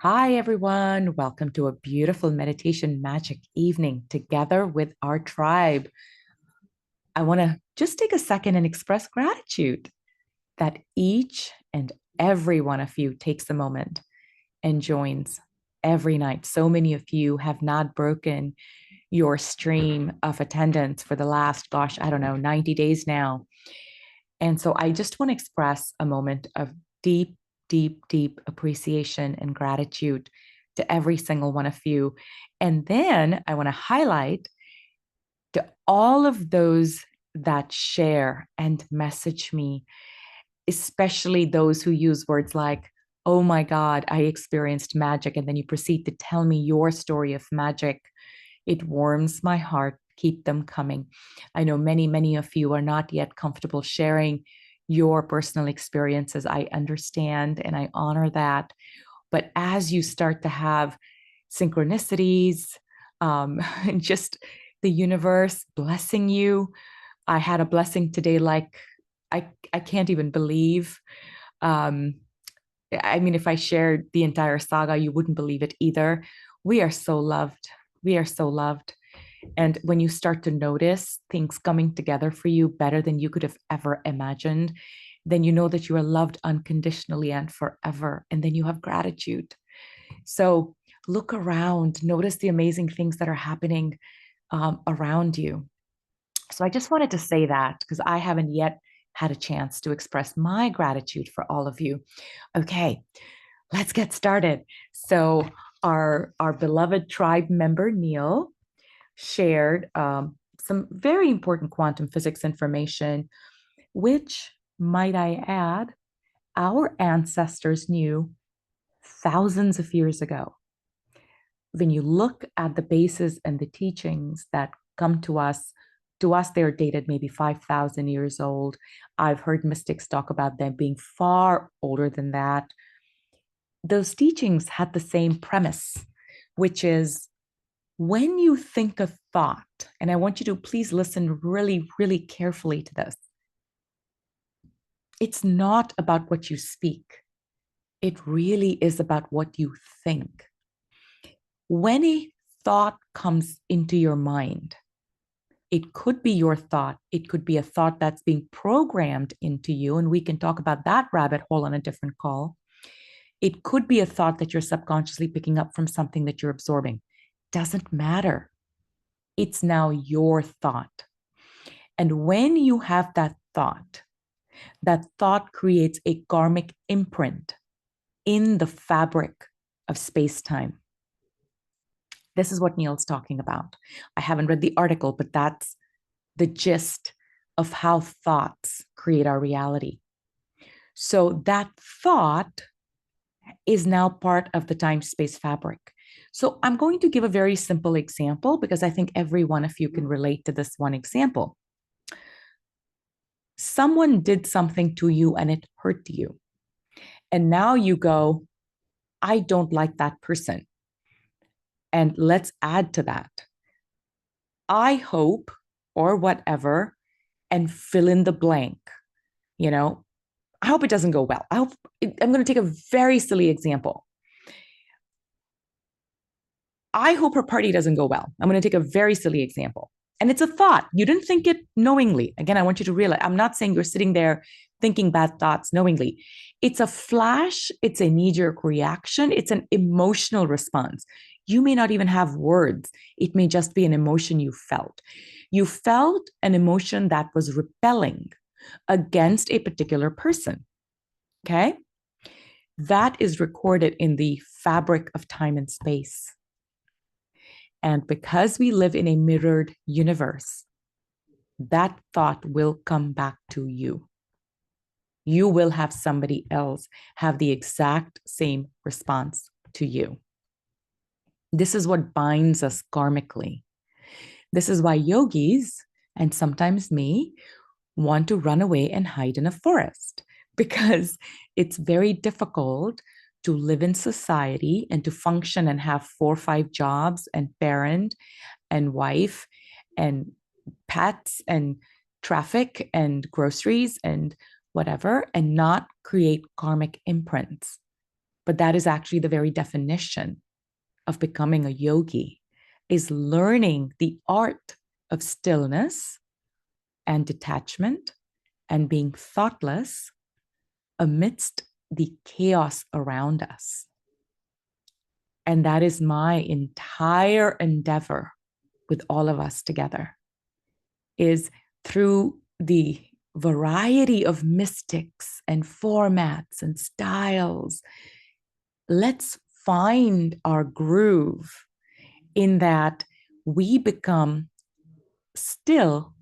Hi, everyone. Welcome to a beautiful meditation magic evening together with our tribe. I want to just take a second and express gratitude that each and every one of you takes a moment and joins every night. So many of you have not broken your stream of attendance for the last, I don't know, 90 days now. And so I just want to express a moment of deep, deep, deep appreciation and gratitude to every single one of you. And then I want to highlight to all of those that share and message me, especially those who use words like, oh my God, I experienced magic. And then you proceed to tell me your story of magic. It warms my heart. Keep them coming. I know many, many of you are not yet comfortable sharing your personal experiences. I understand and I honor that. But as you start to have synchronicities, and just the universe blessing you, I had a blessing today, like I can't even believe. Um, I mean, if I shared the entire saga, you wouldn't believe it either. We are so loved. We are so loved. And when you start to notice things coming together for you better than you could have ever imagined, then you know that you are loved unconditionally and forever. And then you have gratitude. So look around, notice the amazing things that are happening around you. So I just wanted to say that because I haven't yet had a chance to express my gratitude for all of you. Okay, let's get started. So our beloved tribe member Neil shared some very important quantum physics information, which, might I add, our ancestors knew thousands of years ago. When you look at the bases and the teachings that come to us, they're dated maybe 5,000 years old. I've heard mystics talk about them being far older than that. Those teachings had the same premise, which is when you think a thought, and I want you to please listen really, really carefully to this, it's not about what you speak. It really is about what you think. When a thought comes into your mind, it could be your thought. It could be a thought that's being programmed into you. And we can talk about that rabbit hole on a different call. It could be a thought that you're subconsciously picking up from something that you're absorbing. Doesn't matter. It's now your thought. And when you have that thought creates a karmic imprint in the fabric of space time. This is what Neil's talking about. I haven't read the article, but that's the gist of how thoughts create our reality. So that thought is now part of the time-space fabric. So I'm going to give a very simple example because I think every one of you can relate to this one example. Someone did something to you and it hurt you. And now you go, I don't like that person. And let's add to that. I hope, or whatever, and fill in the blank. You know, I hope it doesn't go well. I'm going to take a very silly example. I hope her party doesn't go well. I'm going to take a very silly example. And it's a thought. You didn't think it knowingly. Again, I want you to realize I'm not saying you're sitting there thinking bad thoughts knowingly. It's a flash, it's a knee jerk reaction, it's an emotional response. You may not even have words, it may just be an emotion you felt. You felt an emotion that was repelling against a particular person. Okay. That is recorded in the fabric of time and space. And because we live in a mirrored universe, that thought will come back to you. You will have somebody else have the exact same response to you. This is what binds us karmically. This is why yogis, and sometimes me, want to run away and hide in a forest because it's very difficult to live in society and to function and have 4 or 5 jobs and parent and wife and pets and traffic and groceries and whatever, and not create karmic imprints. But that is actually the very definition of becoming a yogi, is learning the art of stillness and detachment and being thoughtless amidst the chaos around us. And that is my entire endeavor with all of us together, is through the variety of mystics and formats and styles, let's find our groove in that we become still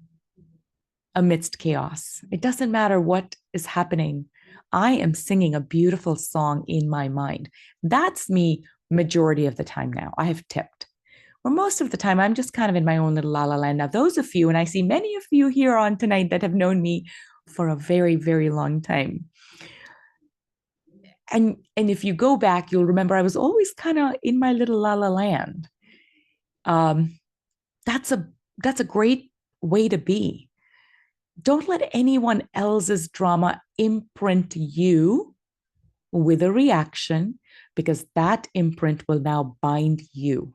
amidst chaos. It doesn't matter what is happening. I am singing a beautiful song in my mind. That's me majority of the time now. I have tipped. Or most of the time, I'm just kind of in my own little la la land. Now, those of you, and I see many of you here on tonight that have known me for a very, very long time. And if you go back, you'll remember I was always kind of in my little la la land. That's a great way to be. Don't let anyone else's drama imprint you with a reaction, because that imprint will now bind you.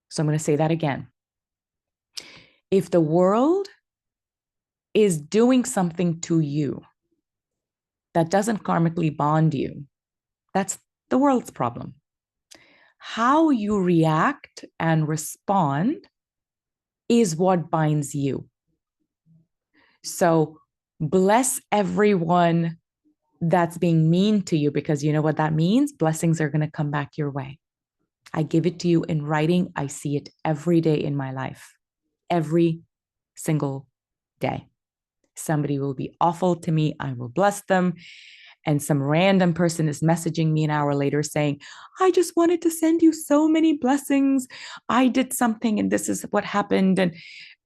So I'm going to say that again. If the world is doing something to you that doesn't karmically bond you, that's the world's problem. How you react and respond is what binds you. So bless everyone that's being mean to you, because you know what that means? Blessings are going to come back your way. I give it to you in writing. I see it every day in my life, every single day. Somebody will be awful to me. I will bless them. And some random person is messaging me an hour later saying, I just wanted to send you so many blessings. I did something and this is what happened. And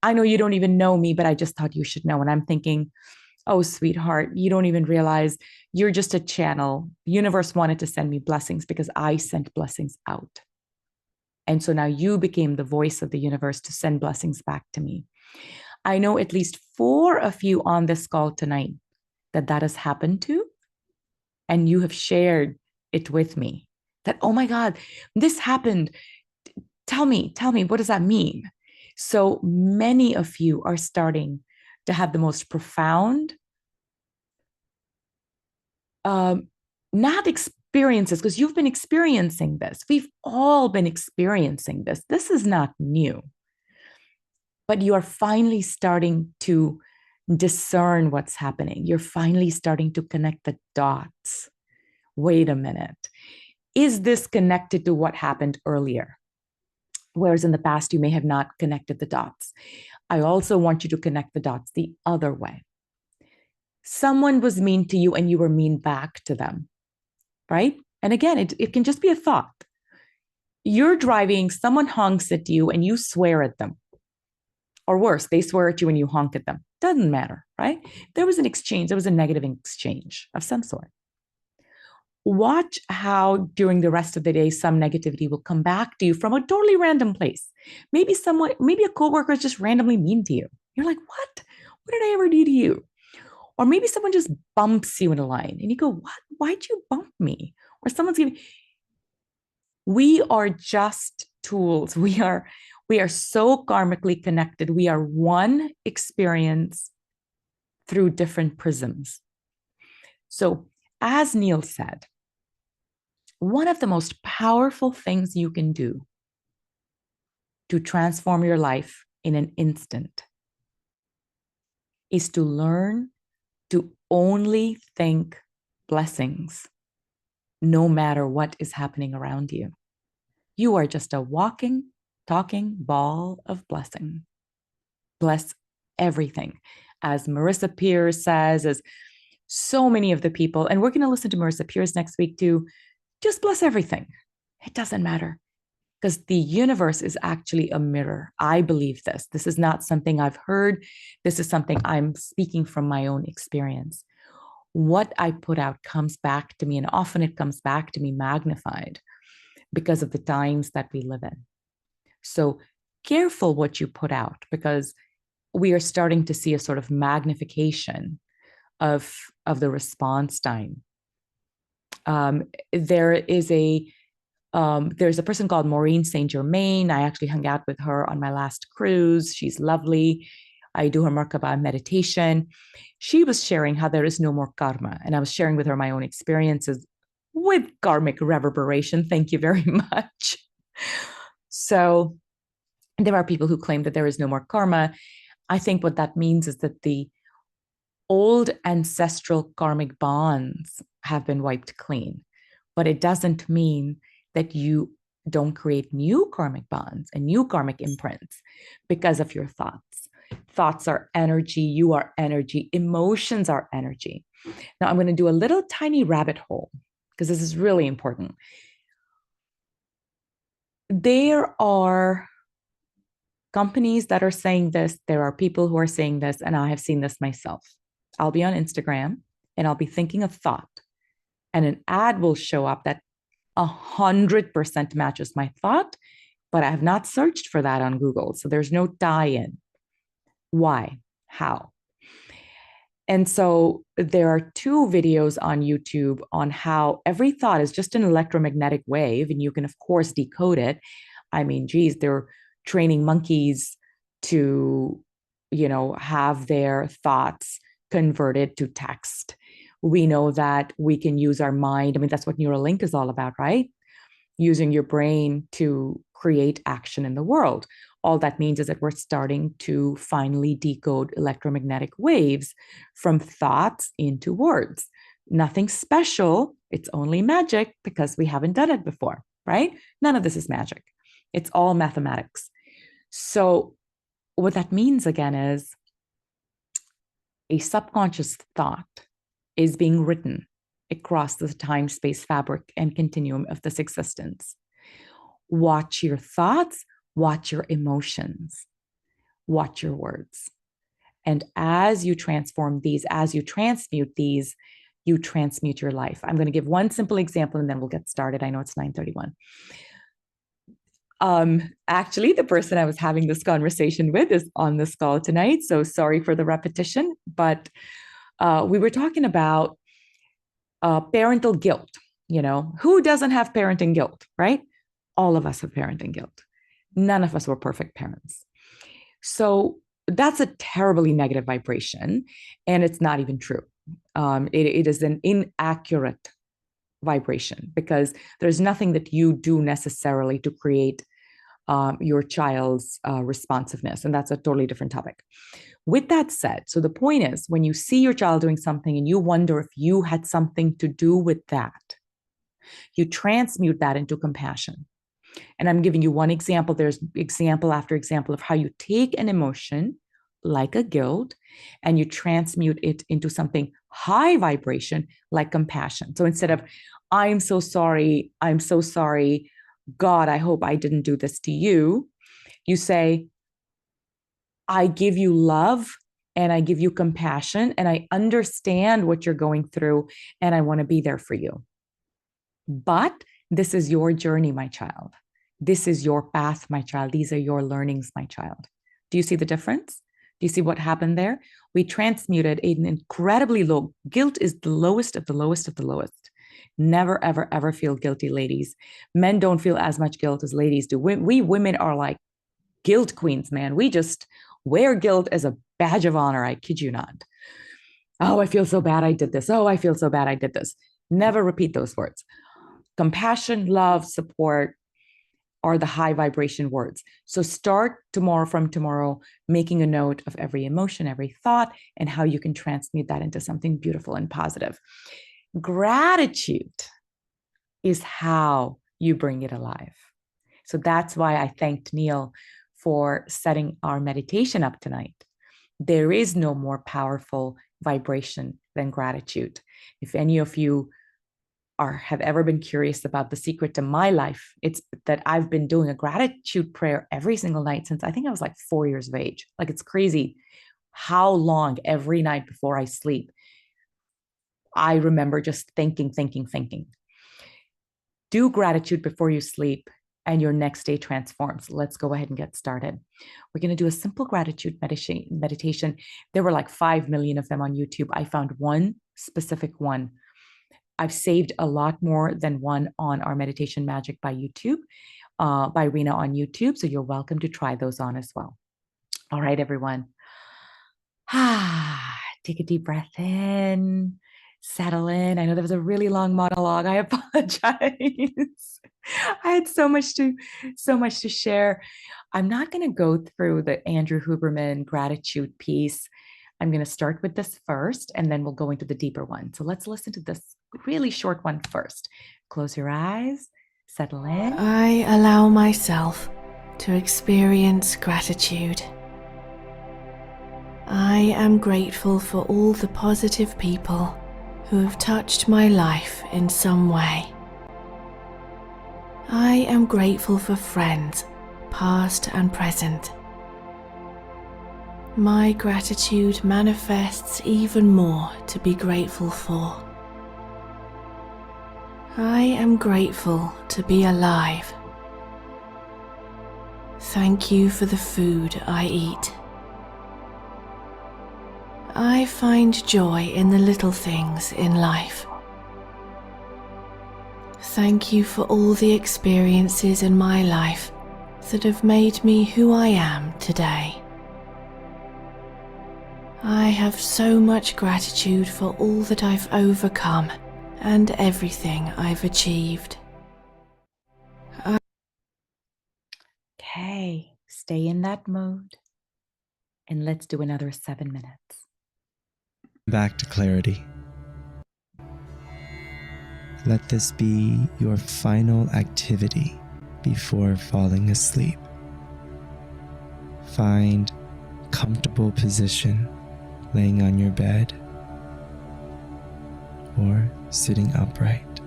I know you don't even know me, but I just thought you should know. And I'm thinking, oh, sweetheart, you don't even realize you're just a channel. The universe wanted to send me blessings because I sent blessings out. And so now you became the voice of the universe to send blessings back to me. I know at least 4 of you on this call tonight that has happened to, and you have shared it with me that, oh my God, this happened. Tell me, what does that mean? So many of you are starting to have the most profound, not experiences, because you've been experiencing this. We've all been experiencing this. This is not new. But you are finally starting to discern what's happening. You're finally starting to connect the dots. Wait a minute. Is this connected to what happened earlier? Whereas in the past, you may have not connected the dots. I also want you to connect the dots the other way. Someone was mean to you and you were mean back to them, right? And again, it can just be a thought. You're driving, someone honks at you and you swear at them. Or worse, they swear at you and you honk at them. Doesn't matter, right? There was an exchange. There was a negative exchange of some sort. Watch how during the rest of the day, some negativity will come back to you from a totally random place. Maybe a coworker is just randomly mean to you. You're like, what? What did I ever do to you? Or maybe someone just bumps you in a line and you go, what? Why'd you bump me? Or someone's giving. We are just tools. We are so karmically connected. We are one experience through different prisms. So, as Neil said, one of the most powerful things you can do to transform your life in an instant is to learn to only think blessings, no matter what is happening around you. You are just a walking, talking ball of blessing. Bless everything. As Marissa Peers says, as so many of the people, and we're going to listen to Marissa Peers next week too, just bless everything. It doesn't matter, because the universe is actually a mirror. I believe this. This is not something I've heard. This is something I'm speaking from my own experience. What I put out comes back to me, and often it comes back to me magnified because of the times that we live in. So careful what you put out, because we are starting to see a sort of magnification of the response time. There is there's a person called Maureen Saint Germain. I actually hung out with her on my last cruise. She's lovely. I do her Merkaba meditation. She was sharing how there is no more karma. And I was sharing with her my own experiences with karmic reverberation. Thank you very much. So there are people who claim that there is no more karma. I think what that means is that the old ancestral karmic bonds have been wiped clean, but it doesn't mean that you don't create new karmic bonds and new karmic imprints because of your thoughts. Thoughts are energy, you are energy, emotions are energy. Now, I'm going to do a little tiny rabbit hole because this is really important. There are companies that are saying this, there are people who are saying this, and I have seen this myself. I'll be on Instagram and I'll be thinking a thought, and an ad will show up that 100% matches my thought, but I have not searched for that on Google. So there's no tie-in. Why? How? And so there are 2 videos on YouTube on how every thought is just an electromagnetic wave, and you can, of course, decode it. I mean, geez, they're training monkeys to, have their thoughts converted to text. We know that we can use our mind. I mean, that's what Neuralink is all about, right? Using your brain to create action in the world. All that means is that we're starting to finally decode electromagnetic waves from thoughts into words. Nothing special. It's only magic because we haven't done it before, right? None of this is magic. It's all mathematics. So what that means again is a subconscious thought is being written across the time-space fabric and continuum of this existence. Watch your thoughts, watch your emotions, watch your words. And as you transform these, as you transmute these, you transmute your life. I'm going to give one simple example and then we'll get started. I know it's 9:31. Actually, the person I was having this conversation with is on this call tonight. So sorry for the repetition, but we were talking about parental guilt. Who doesn't have parenting guilt, right? All of us have parenting guilt. None of us were perfect parents. So that's a terribly negative vibration, and it's not even true. It is an inaccurate vibration because there's nothing that you do necessarily to create your child's responsiveness, and that's a totally different topic. With that said, so the point is, when you see your child doing something and you wonder if you had something to do with that, you transmute that into compassion. And I'm giving you one example. There's example after example of how you take an emotion like a guilt and you transmute it into something high vibration like compassion. So instead of, I'm so sorry, God, I hope I didn't do this to you, you say, I give you love and I give you compassion and I understand what you're going through and I want to be there for you. But this is your journey, my child. This is your path, my child. These are your learnings, my child. Do you see the difference? Do you see what happened there? We transmuted an incredibly low. Guilt is the lowest of the lowest of the lowest. Never, ever, ever feel guilty, ladies. Men don't feel as much guilt as ladies do. We women are like guilt queens, man. We just wear guilt as a badge of honor. I kid you not. Oh, I feel so bad I did this. Oh, I feel so bad I did this. Never repeat those words. Compassion, love, support are the high vibration words. So start from tomorrow, making a note of every emotion, every thought, and how you can transmute that into something beautiful and positive. Gratitude is how you bring it alive. So that's why I thanked Neil for setting our meditation up tonight. There is no more powerful vibration than gratitude. If any of you have ever been curious about the secret to my life, it's that I've been doing a gratitude prayer every single night since I think I was like 4 years of age. Like, it's crazy how long every night before I sleep, I remember just thinking. Do gratitude before you sleep and your next day transforms. Let's go ahead and get started. We're going to do a simple gratitude meditation. There were like 5 million of them on YouTube. I found one specific one I've saved a lot more than one on our Meditation Magic by YouTube, by Rena on YouTube. So you're welcome to try those on as well. All right, everyone. Take a deep breath in, settle in. I know that was a really long monologue. I apologize. I had so much to share. I'm not going to go through the Andrew Huberman gratitude piece. I'm going to start with this first, and then we'll go into the deeper one. So let's listen to this really short one first. Close your eyes, settle in. I allow myself to experience gratitude. I am grateful for all the positive people who have touched my life in some way. I am grateful for friends, past and present. My gratitude manifests even more to be grateful for. I am grateful to be alive. Thank you for the food I eat. I find joy in the little things in life. Thank you for all the experiences in my life that have made me who I am today. I have so much gratitude for all that I've overcome and everything I've achieved. Okay, stay in that mode, and let's do another 7 minutes. Back to clarity. Let this be your final activity before falling asleep. Find a comfortable position, laying on your bed or sitting upright.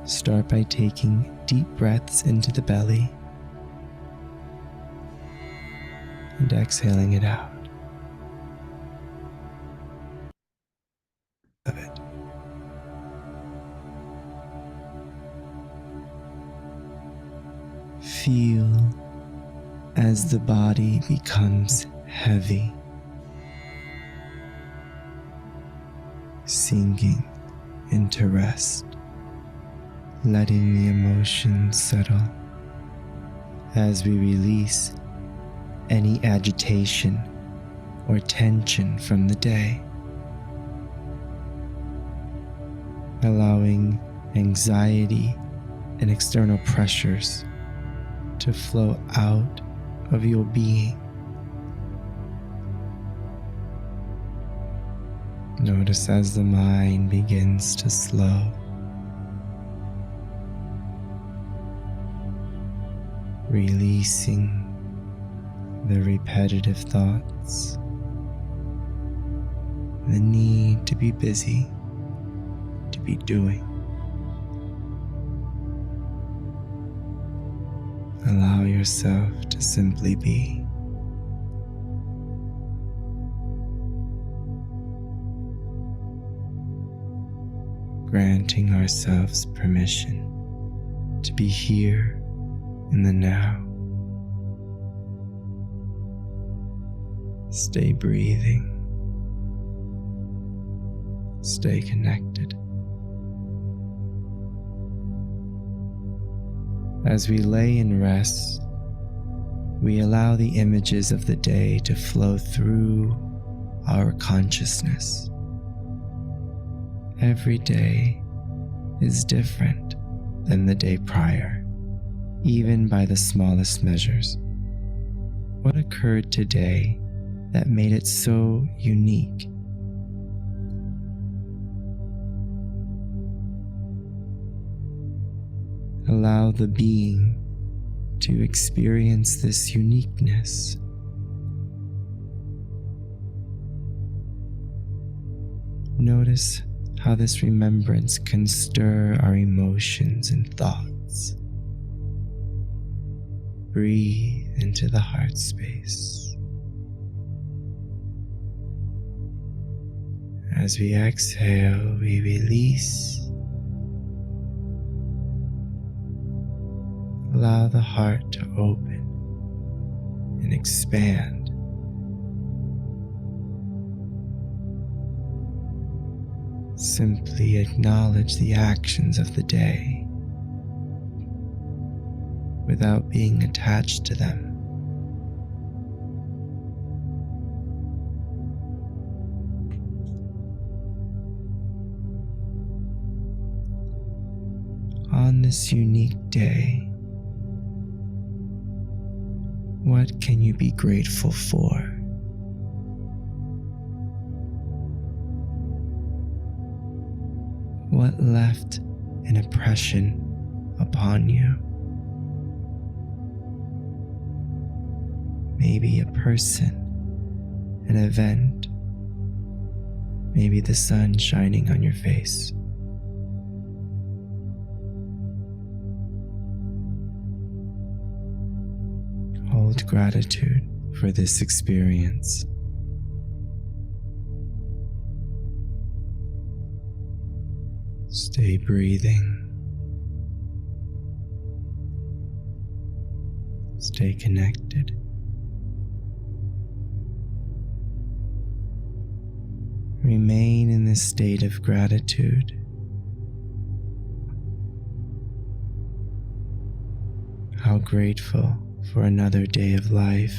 Start by taking deep breaths into the belly and exhaling it out. Of it. Feel as the body becomes heavy, sinking into rest, letting the emotions settle as we release any agitation or tension from the day, allowing anxiety and external pressures to flow out of your being. Notice as the mind begins to slow, releasing the repetitive thoughts, the need to be busy, to be doing. Allow yourself to simply be. Granting ourselves permission to be here in the now. Stay breathing. Stay connected. As we lay in rest, we allow the images of the day to flow through our consciousness. Every day is different than the day prior, even by the smallest measures. What occurred today that made it so unique? Allow the being to experience this uniqueness. Notice how this remembrance can stir our emotions and thoughts. Breathe into the heart space. As we exhale, we release. Allow the heart to open and expand. Simply acknowledge the actions of the day without being attached to them. On this unique day, what can you be grateful for? What left an impression upon you? Maybe a person, an event, maybe the sun shining on your face. Hold gratitude for this experience. Stay breathing. Stay connected. Remain in this state of gratitude. How grateful for another day of life.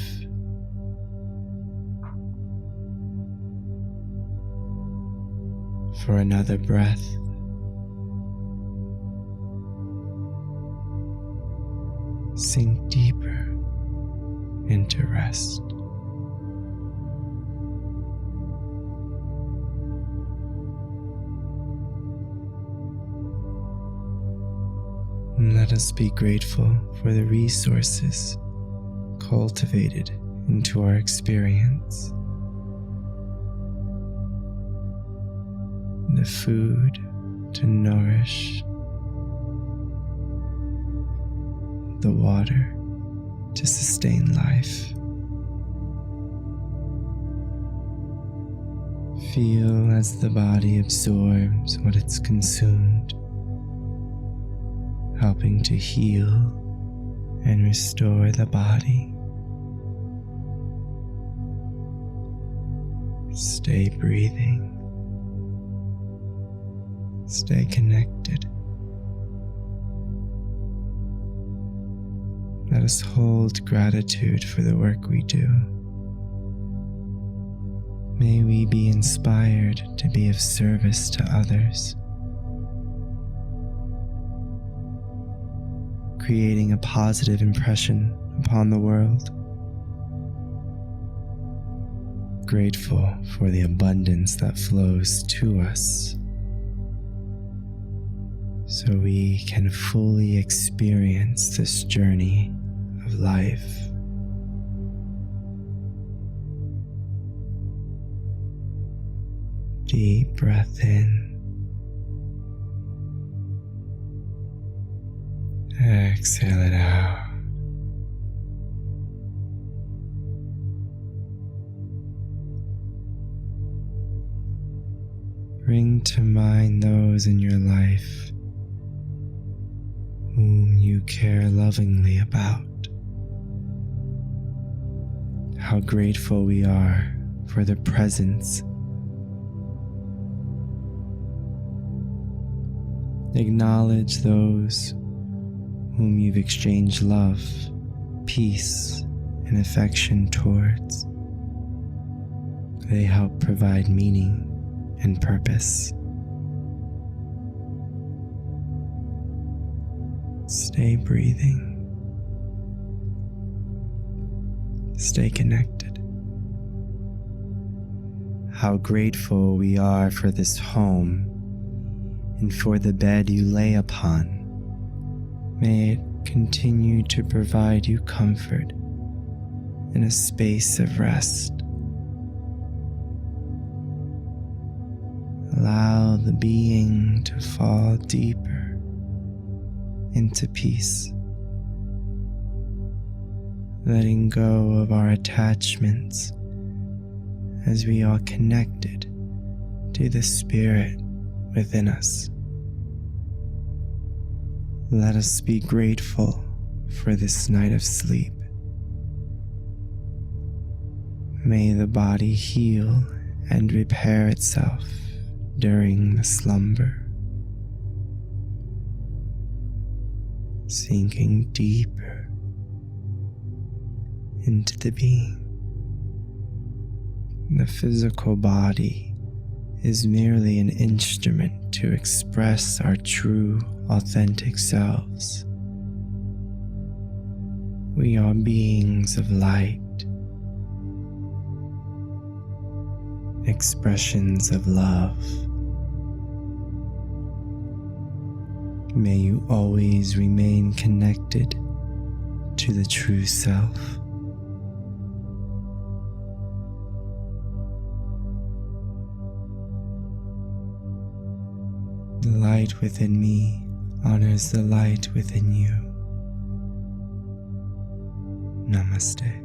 For another breath. Sink deeper into rest. And let us be grateful for the resources cultivated into our experience. The food to nourish, the water to sustain life. Feel as the body absorbs what it's consumed, helping to heal and restore the body. Stay breathing. Stay connected. Let us hold gratitude for the work we do. May we be inspired to be of service to others, creating a positive impression upon the world. Grateful for the abundance that flows to us, so we can fully experience this journey of life. Deep breath in. Exhale it out. Bring to mind those in your life whom you care lovingly about. How grateful we are for their presence. Acknowledge those whom you've exchanged love, peace, and affection towards. They help provide meaning and purpose. Stay breathing. Stay connected. How grateful we are for this home and for the bed you lay upon. May it continue to provide you comfort and a space of rest. Allow the being to fall deeper into peace, letting go of our attachments as we are connected to the Spirit within us. Let us be grateful for this night of sleep. May the body heal and repair itself during the slumber, sinking deeper into the being. The physical body is merely an instrument to express our true, authentic selves. We are beings of light, expressions of love. May you always remain connected to the true self. The light within me honors the light within you. Namaste.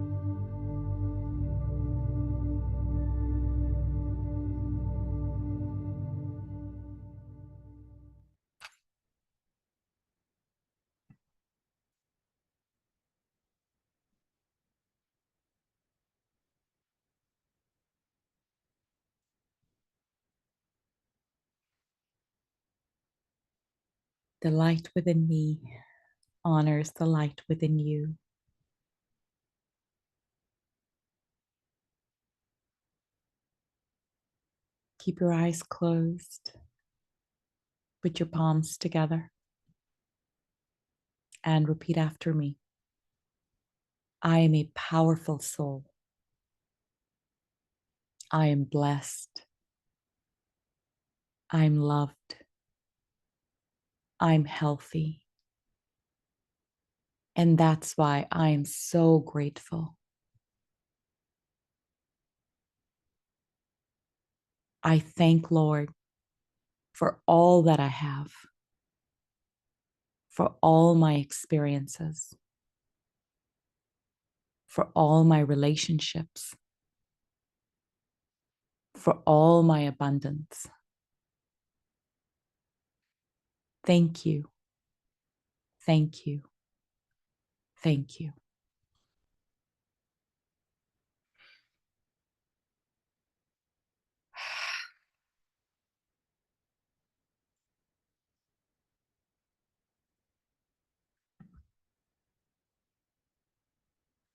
The light within me honors the light within you. Keep your eyes closed. Put your palms together and repeat after me. I am a powerful soul. I am blessed. I'm loved. I'm healthy. And that's why I am so grateful. I thank Lord for all that I have, for all my experiences, for all my relationships, for all my abundance. Thank you. Thank you. Thank you.